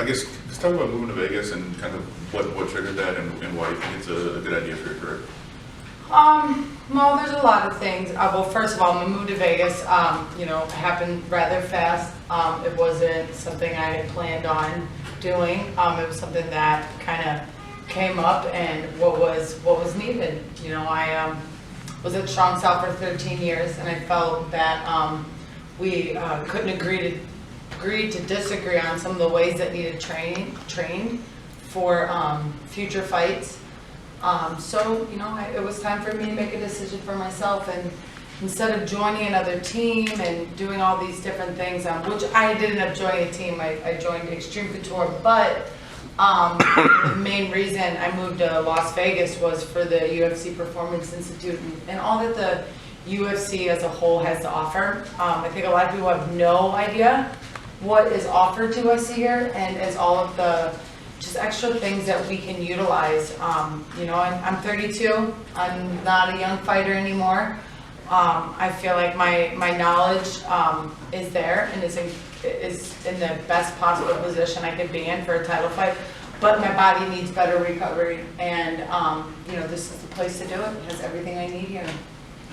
I guess let's talk about moving to Vegas and kind of what triggered that and why you think it's a good idea for your career. Well, there's a lot of things. Well, first of all, my move to Vegas, you know, happened rather fast. It wasn't something I had planned on doing. It was something that kind of came up and what was needed. You know, I was at Strong South for 13 years, and I felt that we couldn't agree to disagree on some of the ways that needed trained for future fights. So, you know, it was time for me to make a decision for myself, and instead of joining another team and doing all these different things, which I did end up joining a team, I joined Extreme Couture, but the main reason I moved to Las Vegas was for the UFC Performance Institute and all that the UFC as a whole has to offer. I think a lot of people have no idea what is offered to us here, and as all of the just extra things that we can utilize. You know, I'm 32. I'm not a young fighter anymore. I feel like my knowledge is there and is in the best possible position I could be in for a title fight. But my body needs better recovery, and you know, this is the place to do it. It has everything I need here.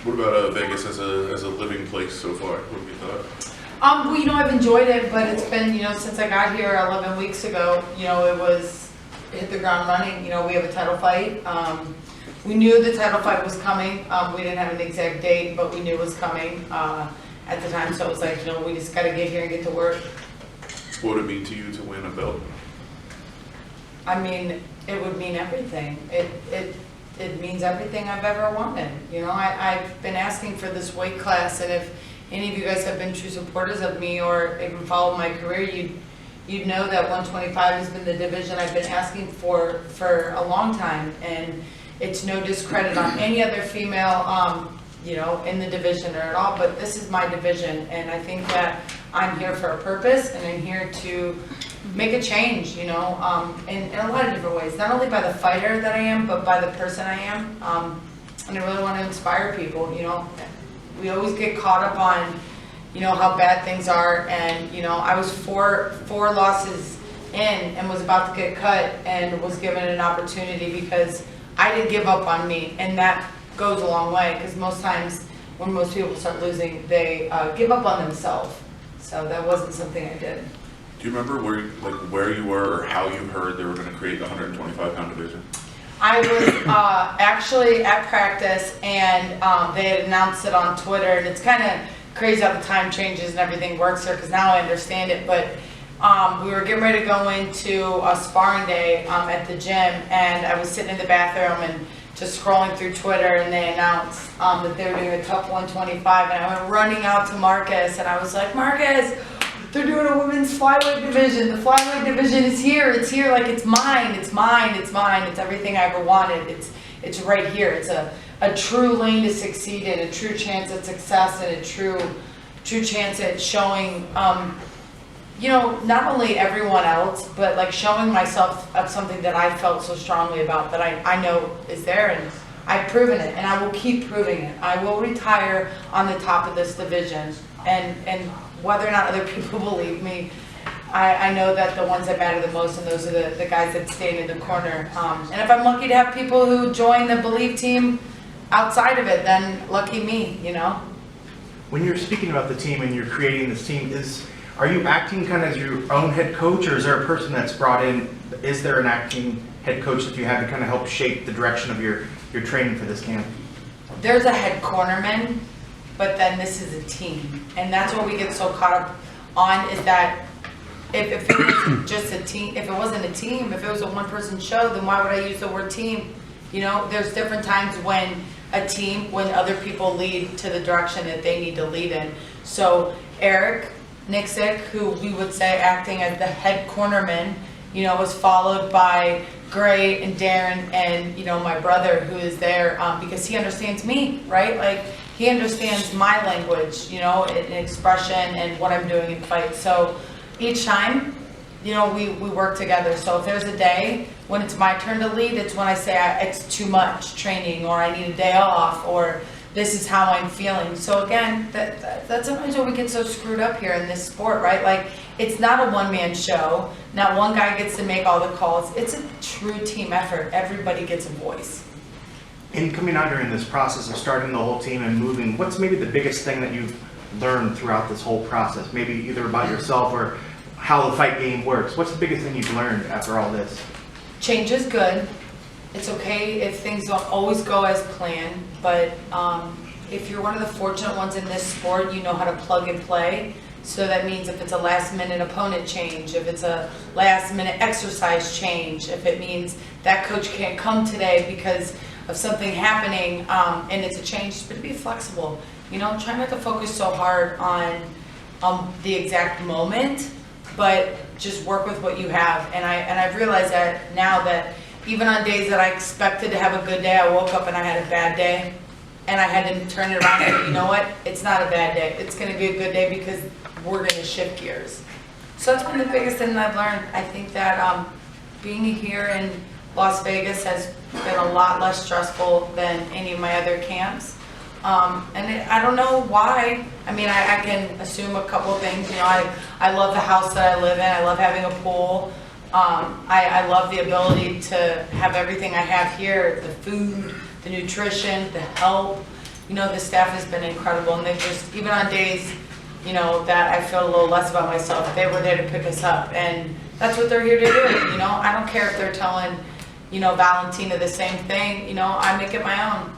What about Vegas as a living place so far? What have you thought? Well, you know, I've enjoyed it, but it's been, you know, since I got here 11 weeks ago, you know, it hit the ground running. You know, we have a title fight. We knew the title fight was coming. We didn't have an exact date, but we knew it was coming at the time. So it was like, you know, we just got to get here and get to work. What would it mean to you to win a belt? I mean, it would mean everything. It means everything I've ever wanted. You know, I've been asking for this weight class, and if any of you guys have been true supporters of me or even followed my career, you'd know that 125 has been the division I've been asking for a long time, and it's no discredit on any other female, you know, in the division or at all, but this is my division, and I think that I'm here for a purpose, and I'm here to make a change, you know, in a lot of different ways, not only by the fighter that I am, but by the person I am, and I really want to inspire people, you know. We always get caught up on, you know, how bad things are, and, you know, I was four losses in and was about to get cut and was given an opportunity because I didn't give up on me, and that goes a long way, because most times when most people start losing, they give up on themselves. So that wasn't something I did. Do you remember where you were or how you heard they were going to create the 125-pound division? I was actually at practice, and they had announced it on Twitter, and it's kind of crazy how the time changes and everything works here, because now I understand it, but we were getting ready to go into a sparring day at the gym, and I was sitting in the bathroom and just scrolling through Twitter, and they announced that they were doing a tough 125, and I went running out to Marcus, and I was like, Marcus, they're doing a women's flyweight division. The flyweight division is here. It's here, like it's mine. It's mine. It's mine. It's everything I ever wanted. It's right here. It's a true lane to succeed in, a true chance at success, and a true chance at showing, you know, not only everyone else, but like showing myself of something that I felt so strongly about, that I know is there, and I've proven it, and I will keep proving it. I will retire on the top of this division, and whether or not other people believe me, I know that the ones that matter the most, and those are the guys that stand in the corner. And if I'm lucky to have people who join the Believe team outside of it, then lucky me, you know? When you're speaking about the team and you're creating this team, are you acting kind of as your own head coach, or is there a person that's brought in? Is there an acting head coach that you have to kind of help shape the direction of your training for this camp? There's a head cornerman, but then this is a team, and that's what we get so caught up on, is that if it was just a team, if it wasn't a team, if it was a one-person show, then why would I use the word team? You know, there's different times when when other people lead to the direction that they need to lead in. So Eric Nixick, who we would say acting as the head cornerman, you know, was followed by Gray and Darren and, you know, my brother, who is there because he understands me, right? Like, he understands my language, you know, in expression and what I'm doing in fights. So each time, you know, we work together. So if there's a day when it's my turn to lead, it's when I say it's too much training, or I need a day off, or this is how I'm feeling. So again, that's sometimes when we get so screwed up here in this sport, right? Like, it's not a one-man show. Not one guy gets to make all the calls. It's a true team effort. Everybody gets a voice. In coming out during this process of starting the whole team and moving, what's maybe the biggest thing that you've learned throughout this whole process? Maybe either about yourself or how the fight game works. What's the biggest thing you've learned after all this? Change is good. It's okay if things don't always go as planned, but if you're one of the fortunate ones in this sport, you know how to plug and play. So that means if it's a last minute opponent change, if it's a last minute exercise change, if it means that coach can't come today because of something happening and it's a change, but be flexible. You know, try not to focus so hard on the exact moment, but just work with what you have. And I've realized that now, that even on days that I expected to have a good day, I woke up and I had a bad day, and I had to turn it around and say, you know what, it's not a bad day. It's going to be a good day because we're going to shift gears. So that's one of the biggest things I've learned. I think that being here in Las Vegas has been a lot less stressful than any of my other camps. I don't know why. I mean, I can assume a couple of things. You know, I love the house that I live in. I love having a pool. I love the ability to have everything I have here, the food, the nutrition, the help. You know, the staff has been incredible, and they just, even on days, you know, that I feel a little less about myself, they were there to pick us up, and that's what they're here to do. You know, I don't care if they're telling, you know, Valentina the same thing. You know, I make it my own.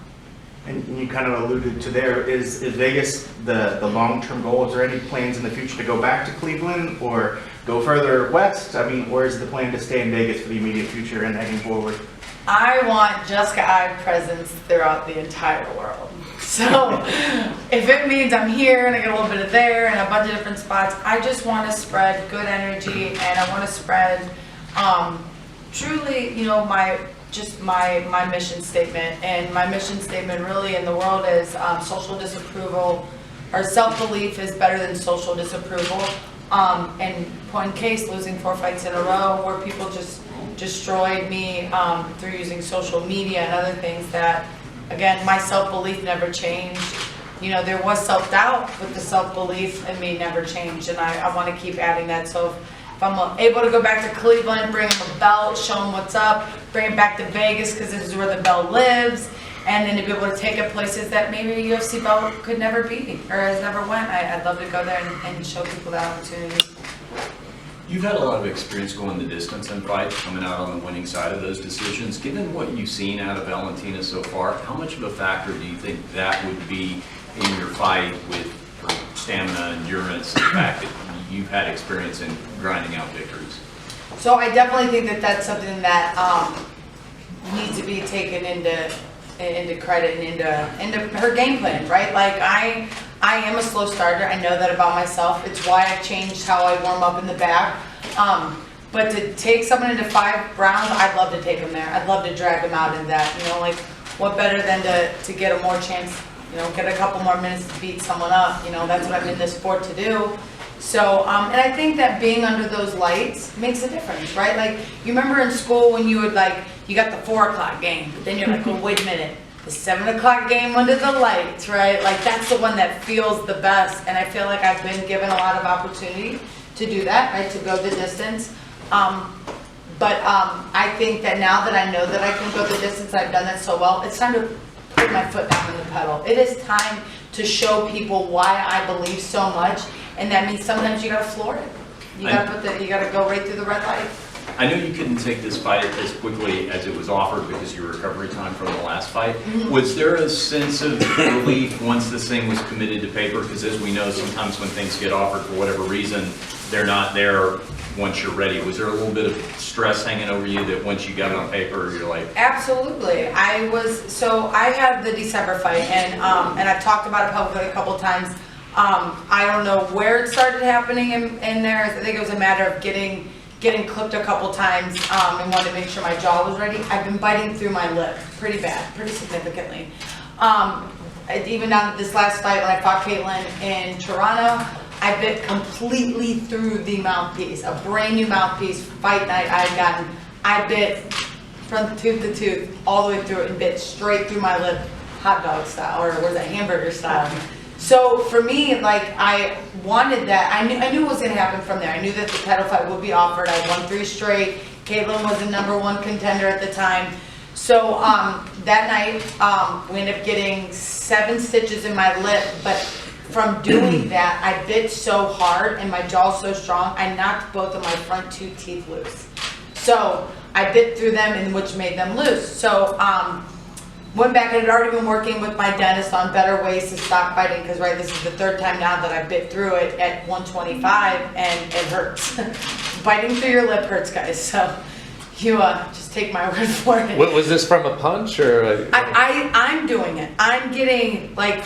And you kind of alluded to there, is Vegas the long-term goal? Is there any plans in the future to go back to Cleveland or go further west? I mean, or is the plan to stay in Vegas for the immediate future and heading forward? I want Jessica Eye presence throughout the entire world. So if it means I'm here and I get a little bit of there and a bunch of different spots, I just want to spread good energy, and I want to spread truly, you know, my mission statement. And my mission statement really in the world is social disapproval, or self-belief is better than social disapproval. And point case, losing 4 fights in a row where people just destroyed me through using social media and other things, that, again, my self-belief never changed. You know, there was self-doubt, but the self-belief in me never changed, and I want to keep adding that. So if I'm able to go back to Cleveland, bring them a belt, show them what's up, bring it back to Vegas because this is where the belt lives, and then to be able to take it places that maybe a UFC belt could never be or has never went, I'd love to go there and show people that opportunity. You've had a lot of experience going the distance in fights, coming out on the winning side of those decisions. Given what you've seen out of Valentina so far, how much of a factor do you think that would be in your fight with stamina, endurance, and the fact that you've had experience in grinding out victories? So I definitely think that that's something that needs to be taken into credit and into her game plan, right? Like, I am a slow starter. I know that about myself. It's why I changed how I warm up in the back. But to take someone into 5 rounds, I'd love to take them there. I'd love to drag them out in that. You know, like, what better than to get a more chance, you know, get a couple more minutes to beat someone up. You know, that's what I'm in this sport to do. So, and I think that being under those lights makes a difference, right? Like, you remember in school when you would, like, you got the 4 o'clock game, but then you're like, oh, wait a minute. The 7 o'clock game under the lights, right? Like, that's the one that feels the best. And I feel like I've been given a lot of opportunity to do that, right? To go the distance. But I think that now that I know that I can go the distance, I've done that so well, it's time to put my foot down on the pedal. It is time to show people why I believe so much. And that means sometimes you gotta floor it. You gotta go right through the red light. I know you couldn't take this fight as quickly as it was offered because of your recovery time from the last fight. Mm-hmm. Was there a sense of relief once this thing was committed to paper? Because as we know, sometimes when things get offered for whatever reason, they're not there once you're ready. Was there a little bit of stress hanging over you that once you got it on paper, you're like... Absolutely. I had the December fight, and I've talked about it publicly a couple times. I don't know where it started happening in there. I think it was a matter of getting clipped a couple times and wanted to make sure my jaw was ready. I've been biting through my lip pretty bad, pretty significantly. Even down to this last fight when I fought Caitlin in Toronto, I bit completely through the mouthpiece, a brand new mouthpiece. Fight night I had gotten, I bit from tooth to tooth all the way through it and bit straight through my lip. hot dog style, or was it hamburger style? So for me, like, I wanted that. I knew what was gonna happen from there. I knew that the title fight would be offered. I won 3 straight. Caitlin was the #1 contender at the time. So that night, we ended up getting 7 stitches in my lip, but from doing that, I bit so hard and my jaw's so strong, I knocked both of my front 2 teeth loose. So I bit through them, and which made them loose. So went back, and had already been working with my dentist on better ways to stop biting, because right, this is the 3rd time now that I bit through it at 125, and it hurts. Biting through your lip hurts, guys, so you just take my word for it. Was this from a punch or? I'm doing it. I'm getting like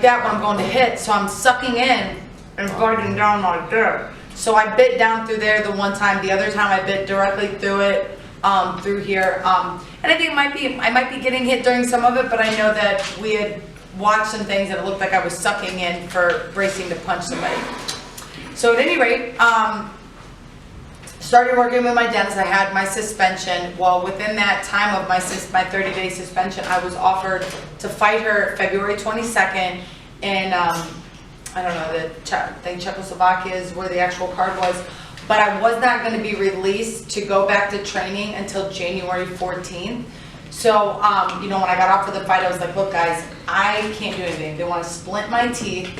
that when I'm going to hit, so I'm sucking in and biting down like there. So I bit down through there the one time. The other time I bit directly through it, through here. And I think I might be getting hit during some of it, but I know that we had watched some things and it looked like I was sucking in for bracing to punch somebody. So at any rate, started working with my dentist. I had my suspension. Well, within that time of my 30-day suspension, I was offered to fight her February 22nd in, I don't know, I think Czechoslovakia is where the actual card was. But I was not going to be released to go back to training until January 14th. So, you know, when I got offered the fight, I was like, look guys, I can't do anything. They want to splint my teeth,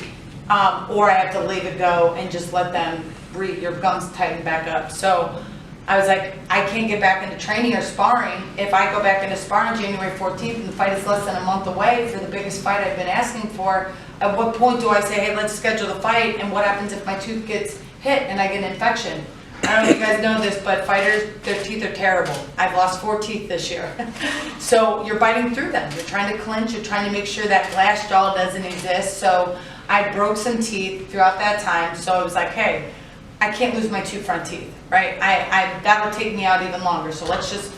or I have to leave it go and just let them breathe, your gums tighten back up. So I was like, I can't get back into training or sparring. If I go back into sparring January 14th and the fight is less than a month away for the biggest fight I've been asking for, at what point do I say, hey, let's schedule the fight, and what happens if my tooth gets hit and I get an infection? I don't know if you guys know this, but fighters, their teeth are terrible. I've lost 4 teeth this year. So you're biting through them. You're trying to clinch, you're trying to make sure that glass jaw doesn't exist. So I broke some teeth throughout that time, so I was like, hey, I can't lose my 2 front teeth, right? That'll take me out even longer, so let's just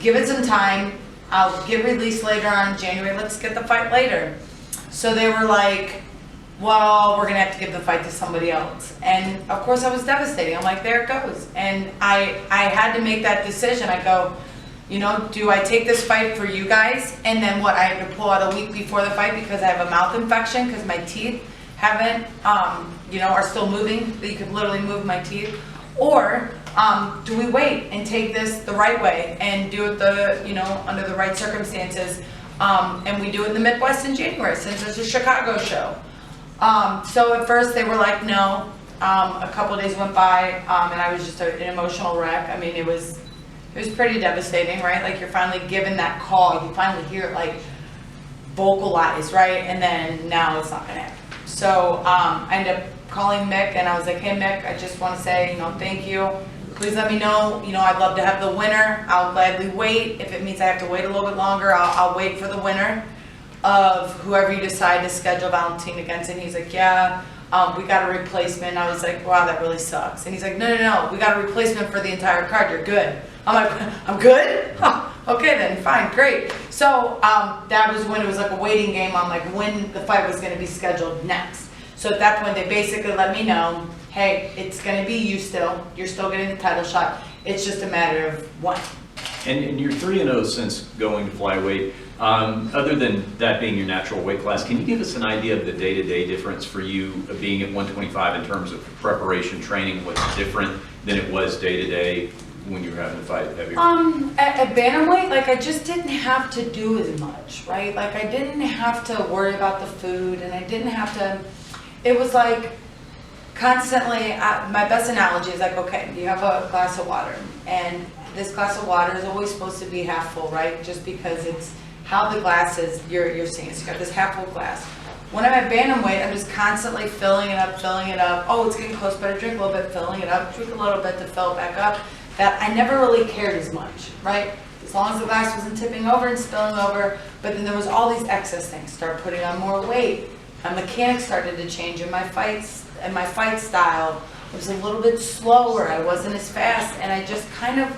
give it some time. I'll get released later on in January, let's get the fight later. So they were like, well, we're gonna have to give the fight to somebody else. And of course I was devastated. I'm like, there it goes. And I had to make that decision. I go, you know, do I take this fight for you guys? And then what, I have to pull out a week before the fight because I have a mouth infection because my teeth haven't, you know, are still moving. You could literally move my teeth. Or do we wait and take this the right way and do it you know, under the right circumstances? And we do it in the Midwest in January since it's a Chicago show. So at first they were like, no. A couple of days went by, and I was just an emotional wreck. I mean, it was pretty devastating, right? Like, you're finally given that call, you finally hear it like vocalized, right? And then now it's not gonna happen. So I ended up calling Mick, and I was like, hey Mick, I just want to say, you know, thank you. Please let me know. You know, I'd love to have the winner. I'll gladly wait. If it means I have to wait a little bit longer, I'll wait for the winner of whoever you decide to schedule Valentina against. And he's like, yeah, we got a replacement. I was like, wow, that really sucks. And he's like, no, we got a replacement for the entire card. You're good. I'm like, I'm good? Huh, okay then, fine, great. So that was when it was like a waiting game on like when the fight was going to be scheduled next. So at that point, they basically let me know, hey, it's going to be you still. You're still getting the title shot. It's just a matter of when. And you're 3-0 since going to flyweight. Other than that being your natural weight class, can you give us an idea of the day-to-day difference for you of being at 125 in terms of preparation, training? What's different than it was day-to-day when you were having to fight heavier? At bantamweight, like, I just didn't have to do as much, right? Like, I didn't have to worry about the food, and I didn't have to, it was like constantly, my best analogy is like, okay, you have a glass of water, and this glass of water is always supposed to be half full, right? Just because it's how the glass is, you're seeing. So you got this half full glass. When I'm at bantamweight, I'm just constantly filling it up. Oh, it's getting close, better drink a little bit, filling it up, drink a little bit to fill it back up. That I never really cared as much, right? As long as the glass wasn't tipping over and spilling over, but then there was all these excess things. Start putting on more weight. My mechanics started to change in my fights, and my fight style was a little bit slower. I wasn't as fast, and I just kind of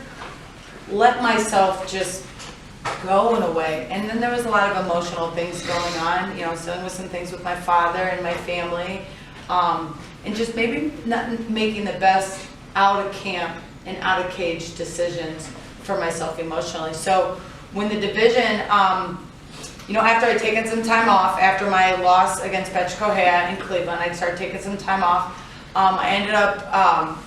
let myself just go in a way. And then there was a lot of emotional things going on. You know, I was dealing with some things with my father and my family, and just maybe not making the best out of camp and out of cage decisions for myself emotionally. So when the division, after I'd taken some time off, after my loss against Petchkohea in Cleveland, I'd started taking some time off. I ended up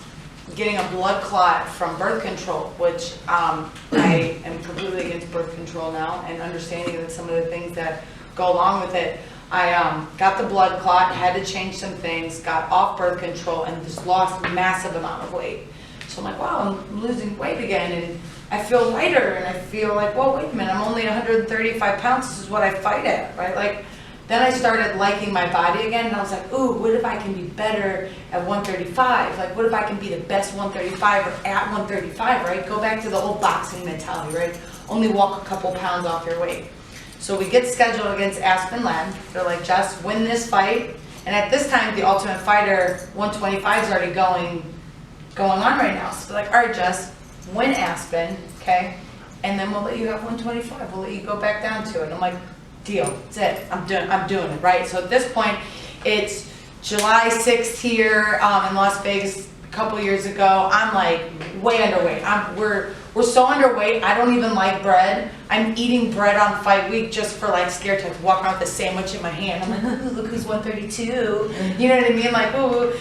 getting a blood clot from birth control, which I am completely against birth control now, and understanding that some of the things that go along with it. I got the blood clot, had to change some things, got off birth control, and just lost a massive amount of weight. So I'm like, wow, I'm losing weight again, and I feel lighter, and I feel like, well, wait a minute, I'm only 135 pounds, this is what I fight at, right? Like, then I started liking my body again, and I was like, ooh, what if I can be better at 135? Like, what if I can be the best 135 or at 135, right? Go back to the old boxing mentality, right? Only walk a couple pounds off your weight. So we get scheduled against Aspen Len. They're like, Jess, win this fight. And at this time, the Ultimate Fighter 125 is already going on right now. So they're like, all right, Jess, win Aspen, okay? And then we'll let you have 125. We'll let you go back down to it. And I'm like, deal, that's it. I'm doing it, right? So at this point, it's July 6th here in Las Vegas a couple years ago. I'm like way underweight. We're so underweight, I don't even like bread. I'm eating bread on fight week just for like scare tactics, walking around with a sandwich in my hand. I'm like, ooh, look who's 132. You know what I mean? Like, ooh,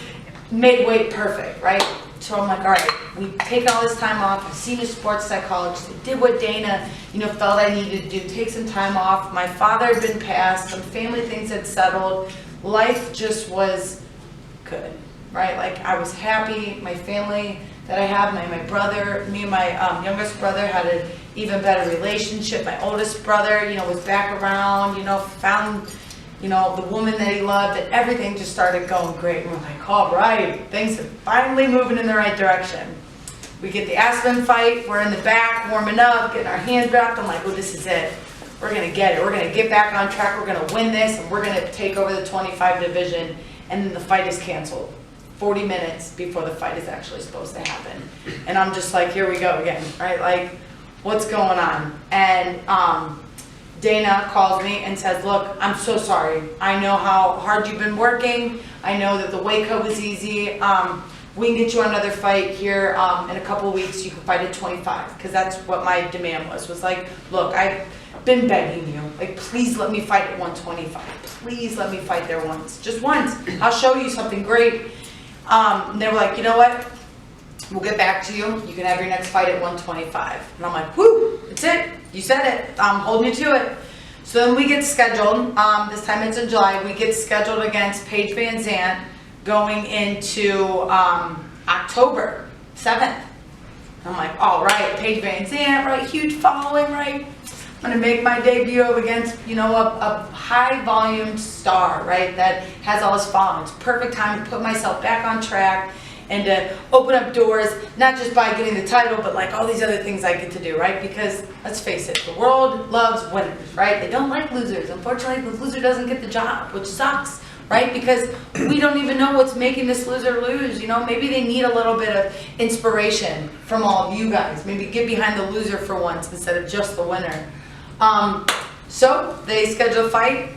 made weight perfect, right? So I'm like, all right, we've taken all this time off. I've seen a sports psychologist. I did what Dana, felt I needed to do, take some time off. My father had been passed, some family things had settled. Life just was good, right? Like, I was happy. My family that I have, my brother, me and my youngest brother had an even better relationship. My oldest brother, was back around, found, the woman that he loved, and everything just started going great. And we're like, all right, things are finally moving in the right direction. We get the Aspen fight, we're in the back, warming up, getting our hands wrapped. I'm like, oh, this is it. We're gonna get it. We're gonna get back on track. We're gonna win this, and we're gonna take over the 25 division. And then the fight is canceled 40 minutes before the fight is actually supposed to happen. And I'm just like, here we go again, right? Like, what's going on? And Dana calls me and says, look, I'm so sorry. I know how hard you've been working. I know that the weight cut was easy. We can get you another fight here in a couple of weeks. You can fight at 25, because that's what my demand was like, look, I've been begging you, like, please let me fight at 125. Please let me fight there once, just once. I'll show you something great. And they were like, you know what? We'll get back to you. You can have your next fight at 125. And I'm like, whoo, that's it. You said it. I'm holding you to it. So then we get scheduled. This time it's in July. We get scheduled against Paige Van Zandt going into October 7th. I'm like, all right, Paige Van Zandt, right? Huge following, right? I'm going to make my debut against, a high volume star, right? That has all this following. It's perfect time to put myself back on track and to open up doors, not just by getting the title, but like all these other things I get to do, right? Because let's face it, the world loves winners, right? They don't like losers. Unfortunately, the loser doesn't get the job, which sucks, right? Because we don't even know what's making this loser lose. Maybe they need a little bit of inspiration from all of you guys. Maybe get behind the loser for once instead of just the winner. So they schedule a fight.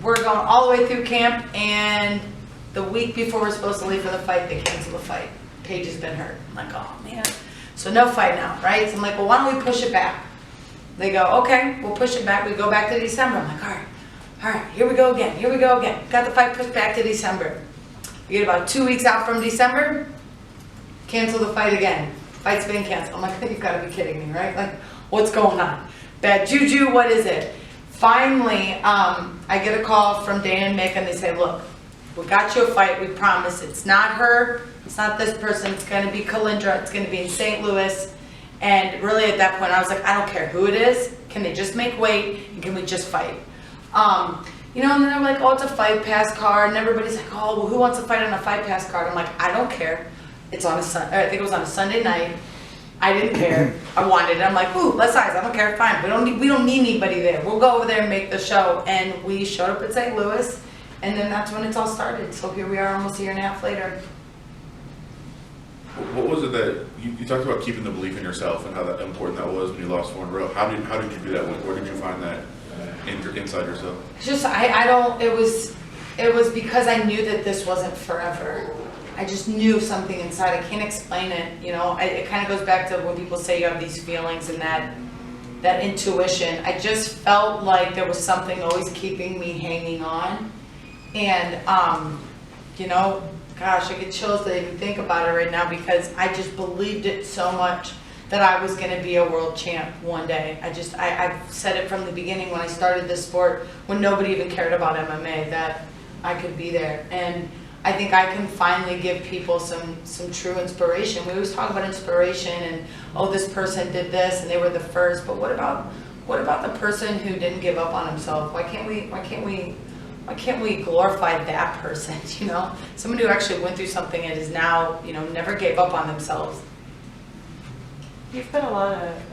We're going all the way through camp, and the week before we're supposed to leave for the fight, they cancel the fight. Paige has been hurt. I'm like, oh man. So no fight now, right? So I'm like, well, why don't we push it back? They go, okay, we'll push it back. We go back to December. I'm like, all right, here we go again. Got the fight pushed back to December. We get about 2 weeks out from December, cancel the fight again. Fight's been canceled. I'm like, you've got to be kidding me, right? Like, what's going on? Bad juju, what is it? Finally, I get a call from Dana and Mick, and they say, look, we got you a fight, we promise. It's not her, it's not this person, it's going to be Kalindra, it's going to be in St. Louis. And really at that point, I was like, I don't care who it is, can they just make weight, and can we just fight? And then they're like, oh, it's a fight pass card, and everybody's like, oh, well, who wants to fight on a fight pass card? I'm like, I don't care. It's on I think it was on a Sunday night. I didn't care. I wanted it. I'm like, ooh, less eyes. I don't care. Fine. We don't need anybody there. We'll go over there and make the show. And we showed up at St. Louis, and then that's when it's all started. So here we are, almost a year and a half later. What was it that you talked about keeping the belief in yourself and how that important that was when you lost 4 in a row? How did you do that? Where did you find that inside yourself? Just I don't. It was because I knew that this wasn't forever. I just knew something inside. I can't explain it. It kind of goes back to when people say you have these feelings, and that that intuition. I just felt like there was something always keeping me hanging on. And, you know, gosh, I get chills to even think about it right now because I just believed it so much that I was going to be a world champ one day. I've said it from the beginning when I started this sport, when nobody even cared about MMA, that I could be there. And I think I can finally give people some true inspiration. We always talk about inspiration and, oh, this person did this and they were the first, but what about the person who didn't give up on himself? Why can't we glorify that person, you know? Someone who actually went through something and is now, you know, never gave up on themselves. You've put a lot of,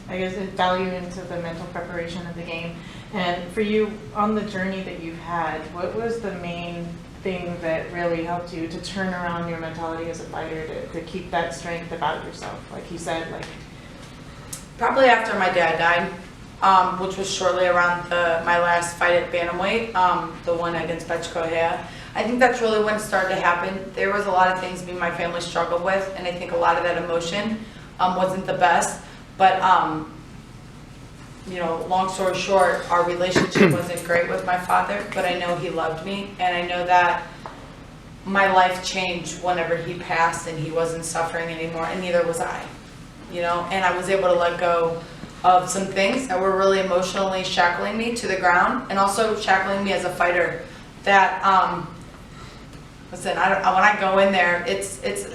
I guess, value into the mental preparation of the game. And for you, on the journey that you've had, what was the main thing that really helped you to turn around your mentality as a fighter, to keep that strength about yourself? Like you said, like... Probably after my dad died, which was shortly around my last fight at bantamweight, the one against Bechko. I think that's really when it started to happen. There was a lot of things me and my family struggled with, and I think a lot of that emotion wasn't the best. But, you know, long story short, our relationship wasn't great with my father, but I know he loved me, and I know that my life changed whenever he passed and he wasn't suffering anymore, and neither was I, you know, and I was able to let go of some things that were really emotionally shackling me to the ground, and also shackling me as a fighter. That, listen, when I go in there,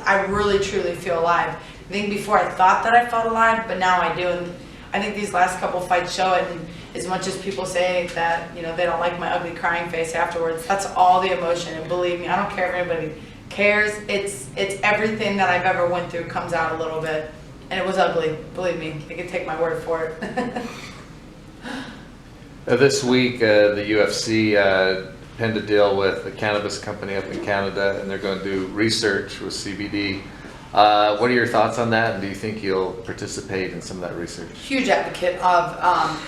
I really truly feel alive. I think before I thought that I felt alive, but now I do, and I think these last couple fights show it. And as much as people say that, you know, they don't like my ugly crying face afterwards, that's all the emotion. And believe me, I don't care if anybody cares. It's everything that I've ever went through comes out a little bit. And it was ugly, believe me. They can take my word for it. This week, the UFC penned a deal with a cannabis company up in Canada, and they're going to do research with CBD. What are your thoughts on that, and do you think you'll participate in some of that research? Huge advocate of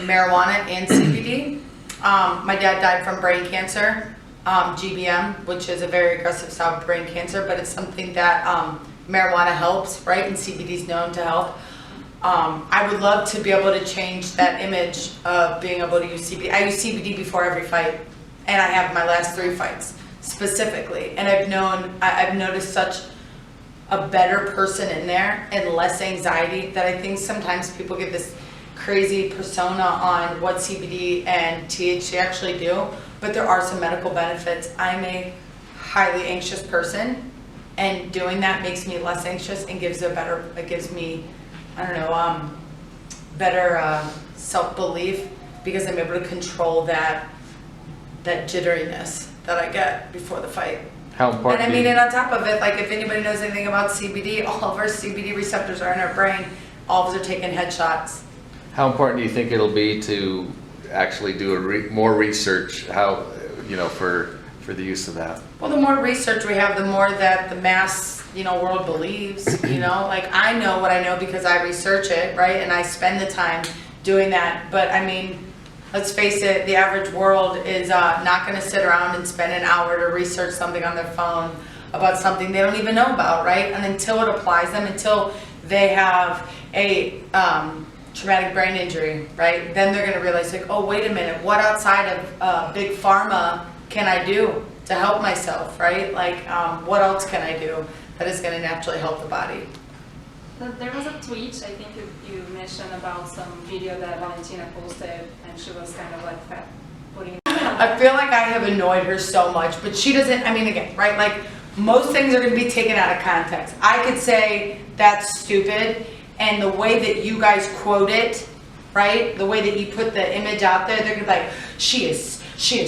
marijuana and CBD. My dad died from brain cancer, GBM, which is a very aggressive style of brain cancer, but it's something that marijuana helps, right? And CBD is known to help. I would love to be able to change that image of being able to use CBD. I use CBD before every fight, and I have my last 3 fights specifically. And I've noticed such a better person in there and less anxiety, that I think sometimes people give this crazy persona on what CBD and THC actually do, but there are some medical benefits. I'm a highly anxious person, and doing that makes me less anxious and gives me, I don't know, better self-belief, because I'm able to control that jitteriness that I get before the fight. How important? And I mean, and on top of it, like, if anybody knows anything about CBD, all of our CBD receptors are in our brain. All of us are taking headshots. How important do you think it'll be to actually do more research? How, you know, for the use of that? Well, the more research we have, the more that the mass, you know, world believes. You know, like, I know what I know because I research it, right? And I spend the time doing that. But I mean, let's face it, the average world is not going to sit around and spend an hour to research something on their phone about something they don't even know about, right? And until it applies them, until they have a traumatic brain injury, right? Then they're going to realize, like, oh, wait a minute, what outside of big pharma can I do to help myself, right? Like, what else can I do that is going to naturally help the body? There was a tweet, I think you mentioned, about some video that Valentina posted, and she was kind of like putting... I feel like I have annoyed her so much, but she doesn't, I mean, again, right, like, most things are going to be taken out of context. I could say, that's stupid, and the way that you guys quote it, right, the way that you put the image out there, they're going to be like, she is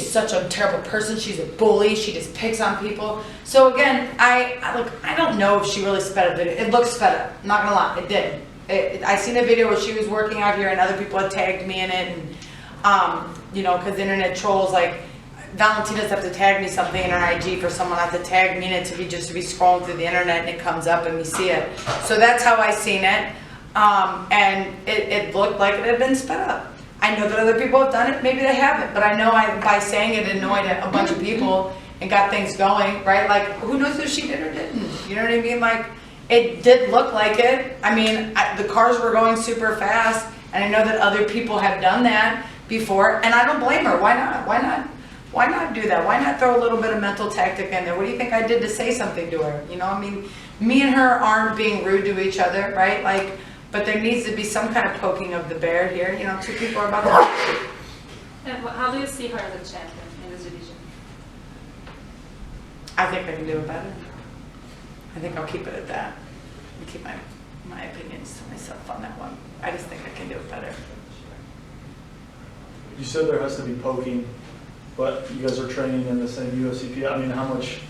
such a terrible person, she's a bully, she just picks on people. So again, I don't know if she really sped up. It looks sped up, I'm not gonna lie, it did. I seen a video where she was working out here and other people had tagged me in it, and you know, because internet trolls, like, Valentina's have to tag me something in her IG for someone not to tag me in it, to be scrolling through the internet and it comes up and we see it. So that's how I seen it, and it looked like it had been sped up. I know that other people have done it, maybe they haven't, but I know by saying it annoyed a bunch of people and got things going, right? Like, who knows if she did or didn't? You know what I mean? Like, it did look like it. I mean, the cars were going super fast, And I know that other people have done that before, and I don't blame her. Why not? Why not? Why not do that? Why not throw a little bit of mental tactic in there? What do you think I did to say something to her? You know, I mean, me and her aren't being rude to each other, right? Like, but there needs to be some kind of poking of the bear here. You know, two people are about to. And how do you see her as a champion in this division? I think I can do it better. I think I'll keep it at that. I'll keep my opinions to myself on that one. I just think I can do it better. You said there has to be poking, but you guys are training in the same UFCP. I mean, how much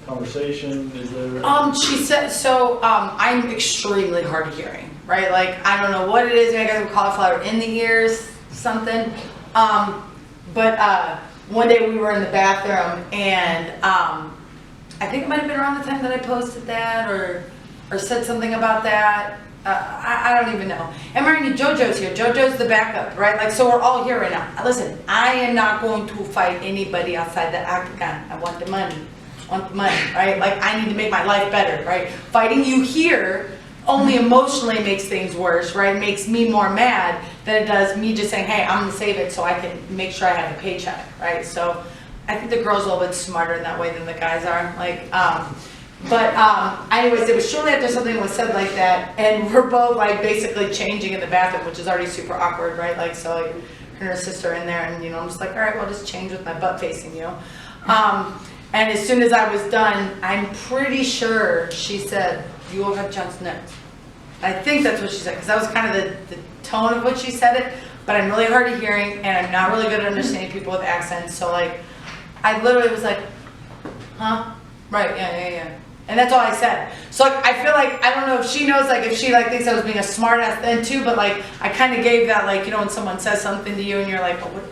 conversation is there? She said, so I'm extremely hard of hearing, right? Like, I don't know what it is. I got cauliflower in the ears, something. But one day we were in the bathroom, and I think it might have been around the time that I posted that or said something about that. I don't even know. And mind you, JoJo's here. JoJo's the backup, right? Like, so we're all here right now. Listen, I am not going to fight anybody outside the octagon. I want the money. I want the money, right? Like, I need to make my life better, right? Fighting you here only emotionally makes things worse, right? Makes me more mad than it does me just saying, hey, I'm gonna save it so I can make sure I have a paycheck, right? So I think the girls are a little bit smarter in that way than the guys are. Like, anyways, it was shortly after something was said like that, and we're both like basically changing in the bathroom, which is already super awkward, right? Like, so like her and her sister in there, and you know, I'm just like, all right, well, I'll just change with my butt facing you. And as soon as I was done, I'm pretty sure she said, you will have a chance next. I think that's what she said, because that was kind of the tone of what she said it, but I'm really hard of hearing, and I'm not really good at understanding people with accents, so like, I literally was like, huh? Right, yeah. And that's all I said. So like, I feel like, I don't know if she knows, like, if she like thinks I was being a smart ass then too, but like, I kind of gave that, like, you know, when someone says something to you and you're like, oh, what?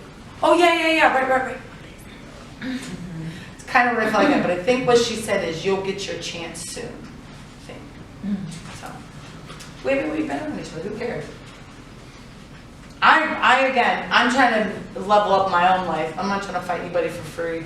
Oh yeah, right. It's kind of what I feel like that, but I think what she said is, you'll get your chance soon, I think. So, we've been on each other, who cares? I'm trying to level up my own life. I'm not trying to fight anybody for free.